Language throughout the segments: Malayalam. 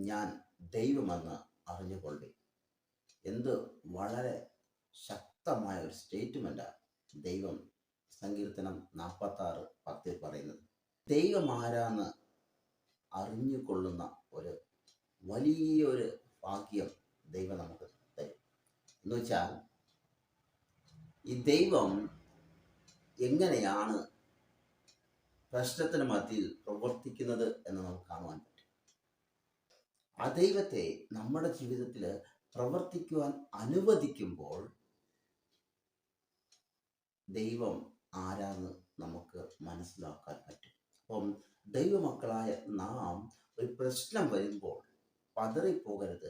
ഞാൻ ദൈവമെന്ന് അറിഞ്ഞുകൊള്ളി. എന്ത് വളരെ ശക്തമായ ഒരു സ്റ്റേറ്റ്മെൻറ്റാണ് ദൈവം സങ്കീർത്തനം 46:10 പറയുന്നത്. ദൈവം ആരാന്ന് അറിഞ്ഞുകൊള്ളുന്ന ഒരു വലിയൊരു ഭാഗ്യം ദൈവം നമുക്ക് തരും. എന്ന് വെച്ചാൽ ഈ ദൈവം എങ്ങനെയാണ് പ്രശ്നത്തിന് മധ്യയിൽ പ്രവർത്തിക്കുന്നത് എന്ന് നമുക്ക് കാണുവാൻ പറ്റും. ആ ദൈവത്തെ നമ്മുടെ ജീവിതത്തിൽ പ്രവർത്തിക്കുവാൻ അനുവദിക്കുമ്പോൾ ദൈവം ആരാന്ന് നമുക്ക് മനസ്സിലാക്കാൻ പറ്റും. അപ്പം ദൈവമക്കളായ നാം ഒരു പ്രശ്നം വരുമ്പോൾ പതറിപ്പോകരുത്.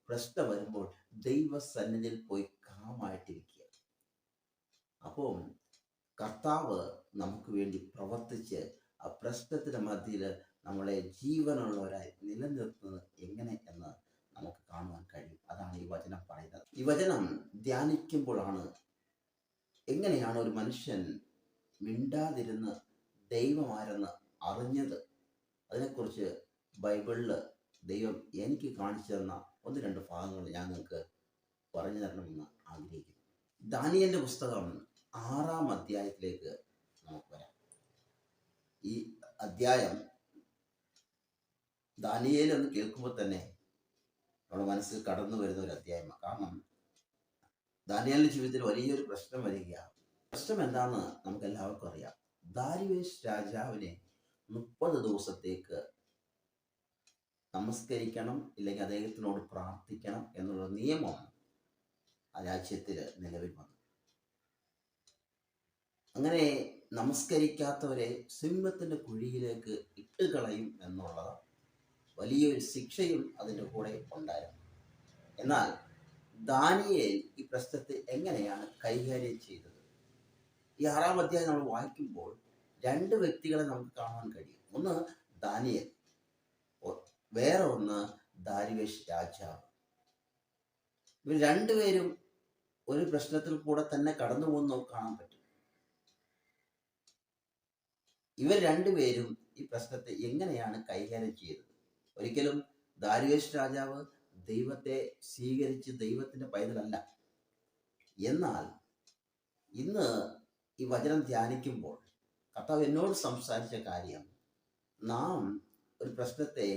പ്രശ്നം വരുമ്പോൾ ദൈവസന്നിധിയിൽ പോയി കാമായിട്ടിരിക്കുക. അപ്പം കർത്താവ് നമുക്ക് വേണ്ടി പ്രവർത്തിച്ച് ആ പ്രശ്നത്തിൻ്റെ മധ്യയിൽ നമ്മളെ ജീവനുള്ളവരായി നിലനിർത്തുന്നത് എങ്ങനെ എന്ന് നമുക്ക് കാണുവാൻ കഴിയും. അതാണ് ഈ വചനം പറയുന്നത്. ഈ വചനം ധ്യാനിക്കുമ്പോഴാണ് എങ്ങനെയാണ് ഒരു മനുഷ്യൻ മിണ്ടാതിരുന്ന് ദൈവമാരെന്ന് അറിഞ്ഞത്. അതിനെക്കുറിച്ച് ബൈബിളിൽ ദൈവം എനിക്ക് കാണിച്ചു തന്ന 1-2 ഭാഗങ്ങൾ ഞാൻ നിങ്ങൾക്ക് പറഞ്ഞു തരണമെന്ന് ആഗ്രഹിക്കുന്നു. ദാനിയേലിന്റെ പുസ്തകം 6-ാം അധ്യായത്തിലേക്ക് നമുക്ക് വരാം. ഈ അധ്യായം ദാനിയേൽ എന്ന് കേൾക്കുമ്പോൾ തന്നെ നമ്മുടെ മനസ്സിൽ കടന്നു വരുന്ന ഒരു അധ്യായമാണ്. കാരണം ദാനിയേലിന്റെ ജീവിതത്തിൽ വലിയൊരു പ്രശ്നം വരികയാണ്. പ്രശ്നം എന്താണെന്ന് നമുക്ക് എല്ലാവർക്കും അറിയാം. ദാരിവേശ് രാജാവിനെ 30 ദിവസത്തേക്ക് നമസ്കരിക്കണം, ഇല്ലെങ്കിൽ അദ്ദേഹത്തിനോട് പ്രാർത്ഥിക്കണം എന്നുള്ള നിയമം ആ രാജ്യത്തിൽ നിലവിൽ വന്നു. അങ്ങനെ നമസ്കരിക്കാത്തവരെ സിംഹത്തിന്റെ കുഴിയിലേക്ക് ഇട്ടുകളയും എന്നുള്ള വലിയൊരു ശിക്ഷയും അതിൻ്റെ കൂടെ ഉണ്ടായിരുന്നു. എന്നാൽ ദാനിയേൽ ഈ പ്രശ്നത്തെ എങ്ങനെയാണ് കൈകാര്യം ചെയ്തത്? ഈ 6-ാം അധ്യായം നമ്മൾ വായിക്കുമ്പോൾ 2 വ്യക്തികളെ നമുക്ക് കാണാൻ കഴിയും. ഒന്ന് ദാനിയേൽ, വേറെ ഒന്ന് ദാരിവേശ് രാജാവ്. ഇവർ രണ്ടുപേരും ഒരു പ്രശ്നത്തിൽ കൂടെ തന്നെ കടന്നു പോകുന്ന നമുക്ക് കാണാൻ പറ്റും. ഇവർ രണ്ടുപേരും ഈ പ്രശ്നത്തെ എങ്ങനെയാണ് കൈകാര്യം ചെയ്തത്? ഒരിക്കലും ദാരിവേശ് രാജാവ് ദൈവത്തെ സ്വീകരിച്ച് ദൈവത്തിന്റെ പൈതലല്ല. എന്നാൽ ഇന്ന് ഈ വചനം ധ്യാനിക്കുമ്പോൾ കർത്താവ് എന്നോട് സംസാരിച്ച കാര്യം, നാം ഒരു പ്രശ്നത്തെ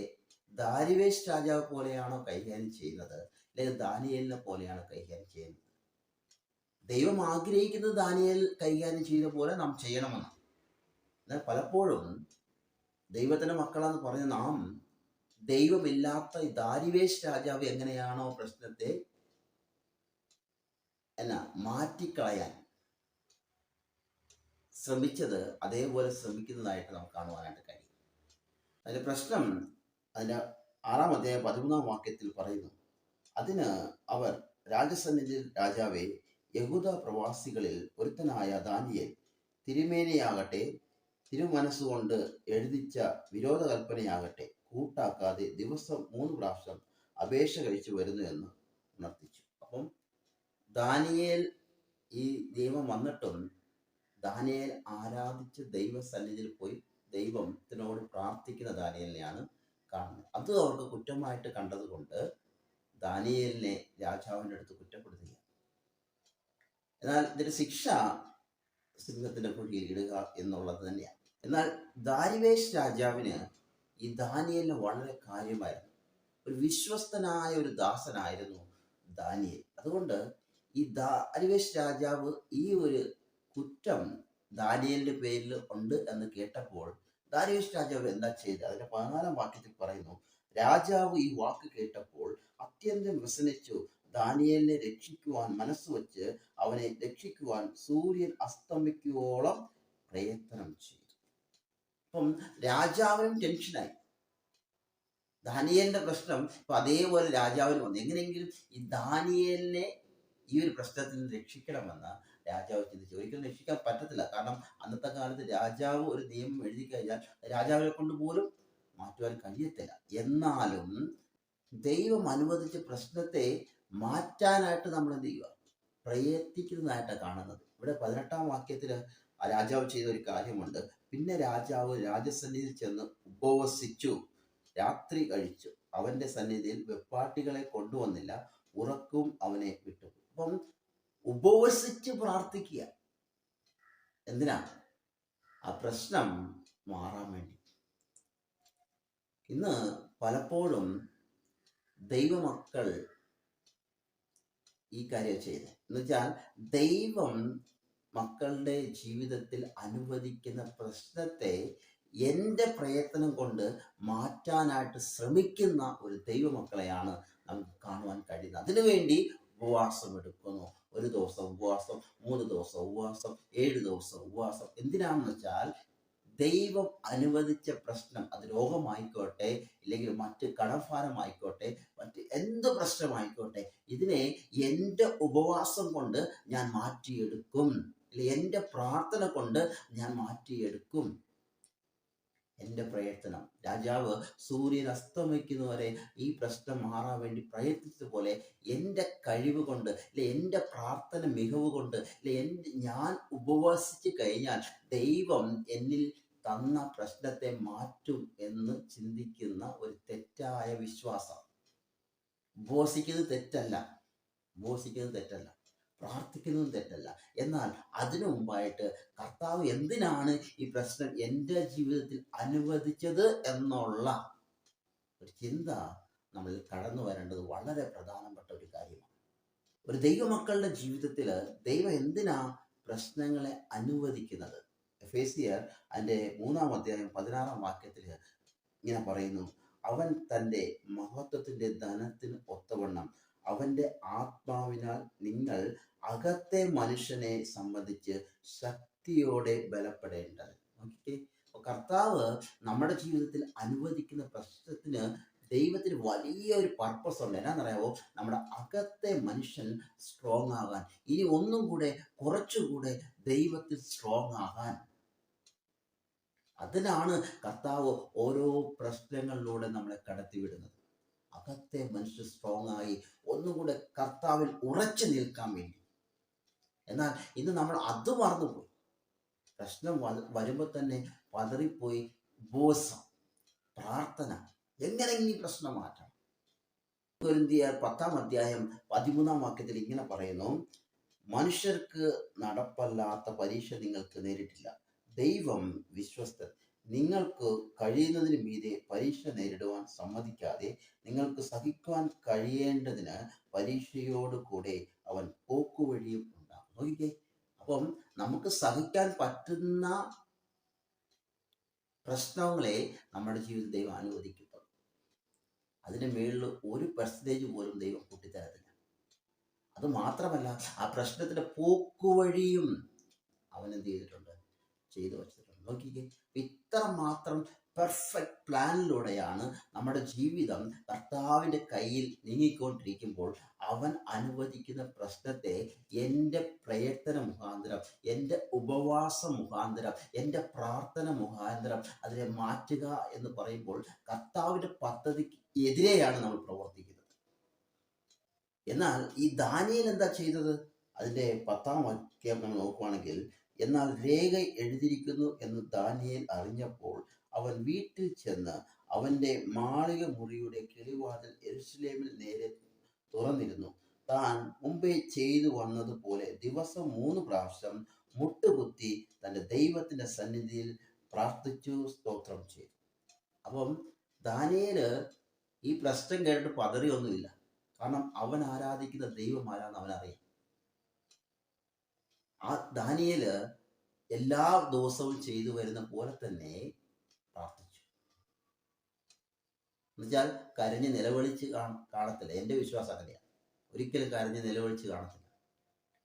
ദാരിവേശ് രാജാവ് പോലെയാണോ കൈകാര്യം ചെയ്യുന്നത്, അല്ലെങ്കിൽ ദാനിയേലിനെ പോലെയാണോ കൈകാര്യം ചെയ്യുന്നത്? ദൈവം ആഗ്രഹിക്കുന്നത് ദാനിയേൽ കൈകാര്യം ചെയ്ത പോലെ നാം ചെയ്യണമെന്ന്. എന്നാൽ പലപ്പോഴും ദൈവത്തിന്റെ മക്കളാന്ന് പറഞ്ഞ നാം ദൈവമില്ലാത്ത ദാരിവേശ് രാജാവ് എങ്ങനെയാണോ പ്രശ്നത്തെ മാറ്റിക്കളയാൻ ശ്രമിച്ചത്, അതേപോലെ ശ്രമിക്കുന്നതായിട്ട് നമുക്ക് കാണുവാനായിട്ട് കഴിയും. അതിന്റെ പ്രശ്നം അതിൻ്റെ 6-ാം അധ്യായം 13-ാം വാക്യത്തിൽ പറയുന്നു, അതിന് അവർ രാജസന്നിധിയിൽ രാജാവേ, യഹൂദ പ്രവാസികളിൽ ഒരുത്തനായ ദാനിയേൽ തിരുമേനിയാകട്ടെ തിരുമനസ്സുകൊണ്ട് എഴുതിച്ച വിരോധകൽപ്പനയാകട്ടെ കൂട്ടാക്കാതെ ദിവസം 3 പ്രാവശ്യം അപേക്ഷ കഴിച്ചു വരുന്നു എന്ന് ഉണർത്തിച്ചു. അപ്പം ദാനിയേൽ ഈ നിയമം വന്നിട്ടും ദാനിയേൽ ആരാധിച്ച് ദൈവസന്നിധിയിൽ പോയി ദൈവത്തിനോട് പ്രാർത്ഥിക്കുന്ന ദാനിയേലിനെയാണ് കാണുന്നത്. അത് അവർക്ക് കുറ്റമായിട്ട് കണ്ടതുകൊണ്ട് ദാനിയേലിനെ രാജാവിൻ്റെ അടുത്ത് കുറ്റപ്പെടുത്തുക. എന്നാൽ ഇതിന്റെ ശിക്ഷ സിംഹത്തിന്റെ കുഴിയിൽ ഇടുക എന്നുള്ളത് തന്നെയാണ്. എന്നാൽ ദാരിവേശ് രാജാവിന് ഈ ദാനിയേലിന് വളരെ കാര്യമായിരുന്നു. ഒരു വിശ്വസ്തനായ ഒരു ദാസനായിരുന്നു ദാനിയേൽ. അതുകൊണ്ട് ഈ ദാരിവേശ് രാജാവ് ഈ ഒരു കുറ്റം ദാനിയേലിന്റെ പേരിൽ ഉണ്ട് എന്ന് കേട്ടപ്പോൾ ദാരിവേശ് രാജാവ് എന്താ ചെയ്തത്? അതിന്റെ 14-ാം വാക്യത്തിൽ പറയുന്നു, രാജാവ് ഈ വാക്ക് കേട്ടപ്പോൾ അത്യന്തം വ്യസനിച്ചു ദാനിയേലിനെ രക്ഷിക്കുവാൻ മനസ്സുവെച്ച് അവനെ രക്ഷിക്കുവാൻ സൂര്യൻ അസ്തമിക്കുവോളം പ്രയത്നം ചെയ്തു. അപ്പം രാജാവിനും ടെൻഷനായി. ദാനിയേലിന്റെ പ്രശ്നം ഇപ്പൊ അതേപോലെ രാജാവിന് വന്നു. എങ്ങനെയെങ്കിലും ഈ ദാനിയേലിനെ ഈ ഒരു പ്രശ്നത്തിൽ നിന്ന് രക്ഷിക്കണമെന്ന് രാജാവ് ചിന്തിച്ചു. ഒരിക്കലും രക്ഷിക്കാൻ പറ്റത്തില്ല. കാരണം അന്നത്തെ കാലത്ത് രാജാവ് ഒരു നിയമം എഴുതി കഴിഞ്ഞാൽ രാജാവിനെ കൊണ്ട് പോലും മാറ്റുവാൻ കഴിയത്തില്ല. എന്നാലും ദൈവം അനുവദിച്ച പ്രശ്നത്തെ മാറ്റാനായിട്ട് നമ്മൾ എന്ത് ചെയ്യുക? പ്രയത്നിക്കുന്നതായിട്ടാണ് കാണുന്നത്. ഇവിടെ 18-ാം വാക്യത്തിൽ രാജാവ് ചെയ്ത ഒരു കാര്യമുണ്ട്. പിന്നെ രാജാവ് രാജസന്നിധിയിൽ ചെന്ന് ഉപവസിച്ചു, രാത്രി കഴിച്ചു. അവന്റെ സന്നിധിയിൽ വെപ്പാട്ടികളെ കൊണ്ടുവന്നില്ല, ഉറക്കും അവനെ വിട്ടു. അപ്പം ഉപവസിച്ച് പ്രാർത്ഥിക്കുക. എന്തിനാ? ആ പ്രശ്നം മാറാൻ വേണ്ടി. ഇന്ന് പലപ്പോഴും ദൈവമക്കൾ ഈ കാര്യം ചെയ്ത് എന്ന് വെച്ചാൽ ദൈവം മക്കളുടെ ജീവിതത്തിൽ അനുവദിക്കുന്ന പ്രശ്നത്തെ എൻ്റെ പ്രയത്നം കൊണ്ട് മാറ്റാനായിട്ട് ശ്രമിക്കുന്ന ഒരു ദൈവമക്കളെയാണ് നമുക്ക് കാണുവാൻ കഴിയുന്നത്. അതിനുവേണ്ടി ഉപവാസം എടുക്കുന്നു. ഒരു ദിവസം ഉപവാസം, 3 ദിവസം ഉപവാസം, 7 ദിവസം ഉപവാസം. എന്തിനാണെന്ന് വെച്ചാൽ ദൈവം അനുവദിച്ച പ്രശ്നം, അത് രോഗമായിക്കോട്ടെ, ഇല്ലെങ്കിൽ മറ്റ് കടഭാരമായിക്കോട്ടെ, മറ്റ് എന്ത് പ്രശ്നമായിക്കോട്ടെ, ഇതിനെ എൻ്റെ ഉപവാസം കൊണ്ട് ഞാൻ മാറ്റിയെടുക്കും, എൻ്റെ പ്രാർത്ഥന കൊണ്ട് ഞാൻ മാറ്റിയെടുക്കും. എൻ്റെ പ്രയത്നം, രാജാവ് സൂര്യൻ അസ്തമിക്കുന്നവരെ ഈ പ്രശ്നം മാറാൻ വേണ്ടി പ്രയത്നിച്ചതുപോലെ എൻ്റെ കഴിവ് കൊണ്ട്, എൻ്റെ പ്രാർത്ഥന മികവ് കൊണ്ട്, ഞാൻ ഉപവസിച്ച് കഴിഞ്ഞാൽ ദൈവം എന്നിൽ തന്ന പ്രശ്നത്തെ മാറ്റും എന്ന് ചിന്തിക്കുന്ന ഒരു തെറ്റായ വിശ്വാസം. ഉപവസിക്കുന്നത് തെറ്റല്ല, പ്രാർത്ഥിക്കുന്നതും തെറ്റല്ല. എന്നാൽ അതിനു മുമ്പായിട്ട് കർത്താവ് എന്തിനാണ് ഈ പ്രശ്നം എൻ്റെ ജീവിതത്തിൽ അനുവദിച്ചത് എന്നുള്ള ഒരു ചിന്ത നമ്മളിൽ കടന്നു വരേണ്ടത് വളരെ പ്രധാനപ്പെട്ട ഒരു കാര്യമാണ്. ഒരു ദൈവമക്കളുടെ ജീവിതത്തിൽ ദൈവം എന്തിനാ പ്രശ്നങ്ങളെ അനുവദിക്കുന്നത്? എഫേസ്യർ അതിൻ്റെ 3-ാം അധ്യായം 16-ാം വാക്യത്തിൽ ഇങ്ങനെ പറയുന്നു, അവൻ തൻ്റെ മഹത്വത്തിൻ്റെ ധനത്തിന് ഒത്തവണ്ണം അവൻ്റെ ആത്മാവിനാൽ നിങ്ങൾ അകത്തെ മനുഷ്യനെ സംബന്ധിച്ച് ശക്തിയോടെ ബലപ്പെടേണ്ടത്. ഓക്കെ, കർത്താവ് നമ്മുടെ ജീവിതത്തിൽ അനുവദിക്കുന്ന പ്രശ്നത്തിന് ദൈവത്തിന് വലിയൊരു പർപ്പസ് ഉണ്ട്. എന്നാന്നറിയാവോ? നമ്മുടെ അകത്തെ മനുഷ്യൻ സ്ട്രോങ് ആകാൻ, ഇനി ഒന്നും കൂടെ കുറച്ചുകൂടെ ദൈവത്തിൽ സ്ട്രോങ് ആകാൻ. അതിനാണ് കർത്താവ് ഓരോ പ്രശ്നങ്ങളിലൂടെ നമ്മളെ കടത്തിവിടുന്നത്. അകത്തെ മനുഷ്യൻ സ്ട്രോങ് ആയി ഒന്നുകൂടെ കർത്താവിൽ ഉറച്ചു നിൽക്കാൻ വേണ്ടി. എന്നാൽ ഇന്ന് നമ്മൾ അത് മറന്നുപോയി. പ്രശ്നം വരുമ്പോൾ തന്നെ പതറിപ്പോയി ഉപവാസം, പ്രാർത്ഥന, എങ്ങനെ ഈ പ്രശ്നം മാറ്റണം. കൊരിന്ത്യർ 10-ാം അധ്യായം 13-ാം വാക്യത്തിൽ ഇങ്ങനെ പറയുന്നു, മനുഷ്യർക്ക് നടപ്പല്ലാത്ത പരീക്ഷ നിങ്ങൾക്ക് നേരിട്ടില്ല, ദൈവം വിശ്വസ്തൻ, നിങ്ങൾക്ക് കഴിയുന്നതിന് മീതെ പരീക്ഷ നേരിടുവാൻ സമ്മതിക്കാതെ നിങ്ങൾക്ക് സഹിക്കുവാൻ കഴിയേണ്ടതിന് പരീക്ഷയോട് കൂടെ അവൻ പോക്കുവഴിയും ഉണ്ടാകും. നോക്കിക്കേ, അപ്പം നമുക്ക് സഹിക്കാൻ പറ്റുന്ന പ്രശ്നങ്ങളെ നമ്മുടെ ജീവിതത്തിൽ ദൈവം അനുവദിക്കത്തുള്ളൂ. അതിൻ്റെ മേളിൽ 1% പോലും ദൈവം കൂട്ടിത്തരത്തില്ല. അത് മാത്രമല്ല, ആ പ്രശ്നത്തിൻ്റെ പോക്കുവഴിയും അവൻ എന്ത് ചെയ്തിട്ടുണ്ട്? ചെയ്തു വച്ചിട്ടുണ്ട്. നോക്കിക്കേ, ഇത്ര മാത്രം പെർഫെക്റ്റ് പ്ലാനിലൂടെയാണ് നമ്മുടെ ജീവിതം കർത്താവിൻ്റെ കയ്യിൽ നീങ്ങിക്കൊണ്ടിരിക്കുമ്പോൾ അവൻ അനുവദിക്കുന്ന പ്രശ്നത്തെ എൻ്റെ പ്രയത്ന മുഖാന്തരം, എൻ്റെ ഉപവാസ മുഖാന്തരം, എൻ്റെ പ്രാർത്ഥന മുഖാന്തരം അതിനെ മാറ്റുക എന്ന് പറയുമ്പോൾ കർത്താവിൻ്റെ പദ്ധതിക്ക് എതിരെയാണ് നമ്മൾ പ്രവർത്തിക്കുന്നത്. എന്നാൽ ഈ ദാനിയേൽ എന്താ ചെയ്തത്? അതിൻ്റെ 10-ാം വാക്യം നമ്മൾ നോക്കുവാണെങ്കിൽ, എന്നാൽ രേഖ എഴുതിയിരിക്കുന്നു എന്ന് ദാനിയേൽ അറിഞ്ഞപ്പോൾ അവൻ വീട്ടിൽ ചെന്ന് അവൻ്റെ മാളിക മുറിയുടെ കിളിവാതിൽ യെരൂശലേമിൽ നേരെ തുറന്നിരുന്നു. താൻ മുമ്പേ ചെയ്തു വന്നതുപോലെ ദിവസം 3 പ്രാവശ്യം മുട്ടുകുത്തി തൻ്റെ ദൈവത്തിൻ്റെ സന്നിധിയിൽ പ്രാർത്ഥിച്ചു, സ്തോത്രം ചെയ്തു. അപ്പം ദാനിയേല് ഈ പ്രശ്നം കേട്ടിട്ട് പതറിയൊന്നുമില്ല. കാരണം അവൻ ആരാധിക്കുന്ന ദൈവം ആരാന്ന് അവനറിയാം. ആ ദാനിയേല് എല്ലാ ദിവസവും ചെയ്തു വരുന്ന പോലെ തന്നെ പ്രാർത്ഥിച്ചു. എന്നുവെച്ചാൽ കരഞ്ഞ് നിലവിളിച്ച് കാണത്തില്ല. എൻ്റെ വിശ്വാസം അങ്ങനെയാണ്. ഒരിക്കലും കരഞ്ഞ് നിലവിളിച്ച് കാണത്തില്ല.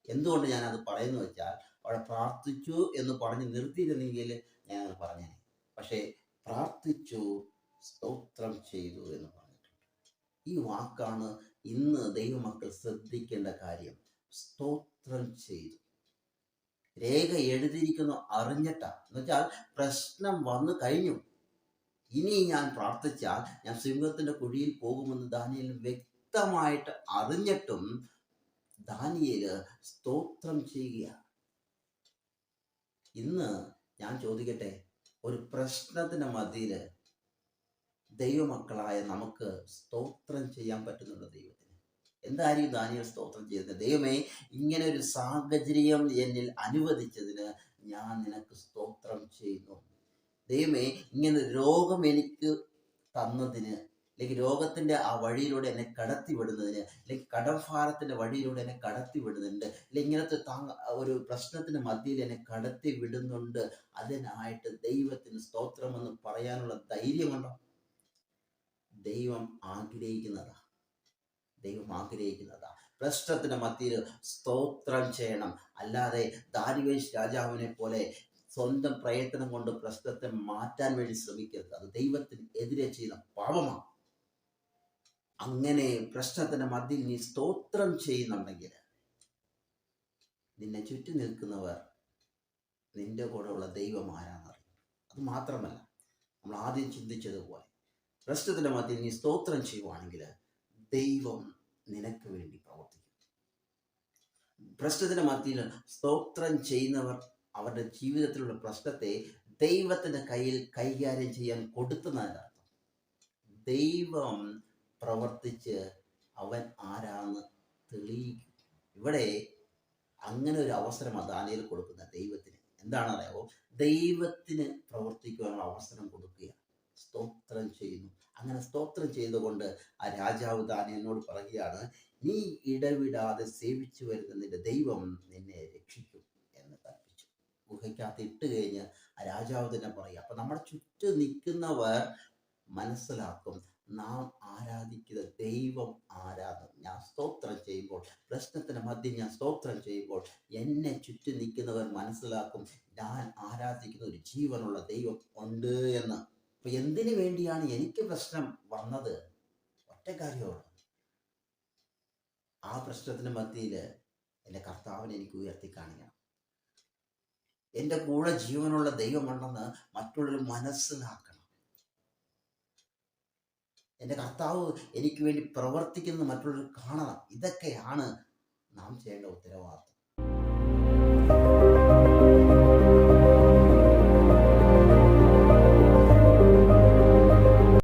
എന്തുകൊണ്ട് ഞാനത് പറയുന്നു വെച്ചാൽ, അവിടെ പ്രാർത്ഥിച്ചു എന്ന് പറഞ്ഞ് നിർത്തിയിരുന്നെങ്കിൽ ഞാൻ അത് പറഞ്ഞേനെ. പക്ഷേ പ്രാർത്ഥിച്ചു, സ്തോത്രം ചെയ്തു എന്ന് പറഞ്ഞിട്ടുണ്ട്. ഈ വാക്കാണ് ഇന്ന് ദൈവമക്കൾ ശ്രദ്ധിക്കേണ്ട കാര്യം. സ്തോത്രം ചെയ്തു. രേഖ എഴുതിയിരിക്കുന്നു അറിഞ്ഞിട്ടാ. എന്നുവെച്ചാൽ പ്രശ്നം വന്നു കഴിഞ്ഞു, ഇനി ഞാൻ പ്രാർത്ഥിച്ചാൽ ഞാൻ സിംഹത്തിന്റെ കുഴിയിൽ പോകുമെന്ന് ദാനിയേൽ വ്യക്തമായിട്ട് അറിഞ്ഞിട്ടും ദാനിയേല് സ്തോത്രം ചെയ്യുക. ഇന്ന് ഞാൻ ചോദിക്കട്ടെ, ഒരു പ്രശ്നത്തിന്റെ മധ്യയില് ദൈവമക്കളായ നമുക്ക് സ്തോത്രം ചെയ്യാൻ പറ്റുന്നുണ്ട് ദൈവത്തിന്. എന്തായിരിക്കും ദാനിയേൽ സ്തോത്രം ചെയ്യുന്നത്? ദൈവമേ, ഇങ്ങനെ ഒരു സാഹചര്യം എന്നിൽ അനുവദിച്ചതിന് ഞാൻ നിനക്ക് സ്തോത്രം ചെയ്യുന്നു. ദൈവമേ, ഇങ്ങനെ രോഗം എനിക്ക് തന്നതിന്, അല്ലെങ്കിൽ രോഗത്തിൻ്റെ ആ വഴിയിലൂടെ എന്നെ കടത്തി വിടുന്നതിന്, അല്ലെങ്കിൽ കടഭാരത്തിൻ്റെ വഴിയിലൂടെ എന്നെ കടത്തി വിടുന്നുണ്ട്, അല്ലെങ്കിൽ ഇങ്ങനത്തെ ഒരു പ്രശ്നത്തിൻ്റെ മധ്യയിൽ എന്നെ കടത്തി വിടുന്നുണ്ട്, അതിനായിട്ട് ദൈവത്തിന് സ്തോത്രമെന്ന് പറയാനുള്ള ധൈര്യമുണ്ടോ? ദൈവം ആഗ്രഹിക്കുന്നതാ. ദൈവം ആഗ്രഹിക്കുന്നതാ. പ്രശ്നത്തിന്റെ മധ്യയിൽ സ്തോത്രം ചെയ്യണം. അല്ലാതെ ദാരിവേശ് രാജാവിനെ പോലെ സ്വന്തം പ്രയത്നം കൊണ്ട് പ്രശ്നത്തെ മാറ്റാൻ വേണ്ടി ശ്രമിക്കരുത്. അത് ദൈവത്തിന് എതിരെ ചെയ്യുന്ന പാപമാണ്. അങ്ങനെ പ്രശ്നത്തിന്റെ മധ്യയിൽ നീ സ്തോത്രം ചെയ്യുന്നുണ്ടെങ്കിൽ നിന്നെ ചുറ്റി നിൽക്കുന്നവർ നിന്റെ കൂടെയുള്ള ദൈവം ആരാന്നറിയും. അത് മാത്രമല്ല, നമ്മൾ ആദ്യം ചിന്തിച്ചതുപോലെ പ്രശ്നത്തിന്റെ മധ്യയിൽ നീ സ്തോത്രം ചെയ്യുവാണെങ്കിൽ ദൈവം നിനക്ക് വേണ്ടി പ്രവർത്തിക്കും. പ്രശ്നത്തിന്റെ മധ്യയിൽ സ്തോത്രം ചെയ്യുന്നവർ അവരുടെ ജീവിതത്തിലുള്ള പ്രശ്നത്തെ ദൈവത്തിന്റെ കയ്യിൽ കൈകാര്യം ചെയ്യാൻ കൊടുക്കുന്നതിൻ്റെ അർത്ഥം ദൈവം പ്രവർത്തിച്ച് അവൻ ആരാന്ന് തെളിയിക്കും. ഇവിടെ അങ്ങനെ ഒരു അവസരമാണ് ദാനിയേൽ കൊടുക്കുന്ന ദൈവത്തിന്. എന്താണെന്നറിയാമോ? ദൈവത്തിന് പ്രവർത്തിക്കുവാനുള്ള അവസരം കൊടുക്കുക. സ്തോത്രം ചെയ്യുന്നു. അങ്ങനെ സ്തോത്രം ചെയ്തുകൊണ്ട് ആ രാജാവ് ദാനിയേലിനോട് പറയുകയാണ്, നീ ഇടവിടാതെ സേവിച്ചു വരുന്ന നിന്റെ ദൈവം നിന്നെ രക്ഷിക്കും എന്ന് കൽപ്പിച്ചു. ഗുഹയ്ക്കകത്ത് ഇട്ട് കഴിഞ്ഞ് ആ രാജാവ് തന്നെ പറയുക. അപ്പൊ നമ്മുടെ ചുറ്റും നിൽക്കുന്നവർ മനസ്സിലാക്കും നാം ആരാധിക്കുന്ന ദൈവം ആരാധന. ഞാൻ സ്തോത്രം ചെയ്യുമ്പോൾ, പ്രശ്നത്തിന് മധ്യം ഞാൻ സ്തോത്രം ചെയ്യുമ്പോൾ എന്നെ ചുറ്റും നിൽക്കുന്നവർ മനസ്സിലാക്കും ഞാൻ ആരാധിക്കുന്ന ഒരു ജീവനുള്ള ദൈവം ഉണ്ട് എന്ന്. അപ്പൊ എന്തിനു വേണ്ടിയാണ് എനിക്ക് പ്രശ്നം വന്നത്? ഒറ്റ കാര്യമാണ്, ആ പ്രശ്നത്തിന് മധ്യയിൽ എൻ്റെ കർത്താവിനെ എനിക്ക് ഉയർത്തി കാണിക്കണം. എൻ്റെ കൂടെ ജീവനുള്ള ദൈവമുണ്ടെന്ന് മറ്റുള്ളവർ മനസ്സിലാക്കണം. എൻ്റെ കർത്താവ് എനിക്ക് വേണ്ടി പ്രവർത്തിക്കുന്നത് മറ്റുള്ളവർ കാണണം. ഇതൊക്കെയാണ് നാം ചെയ്യേണ്ട ഉത്തരവാദിത്വം.